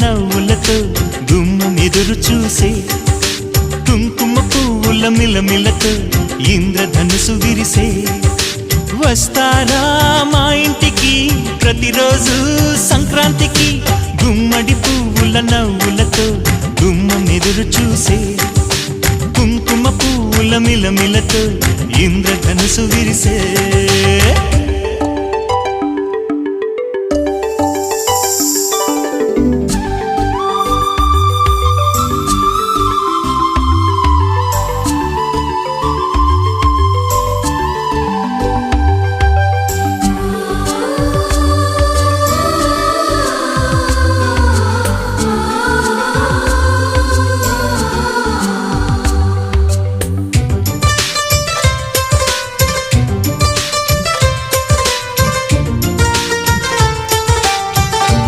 నవ్వులతో గుమ్మం ఎదురు చూసే కుంకుమ పువ్వుల మిలమిలతో ఇంద్రధనుసు విరిసే వస్తారా మా ఇంటికి ప్రతిరోజు సంక్రాంతికి గుమ్మడి పువ్వుల నవ్వులతో గుమ్మం ఎదురు చూసే కుంకుమ పువ్వుల మిలమిలతో ఇంద్రధనుసు విరిసే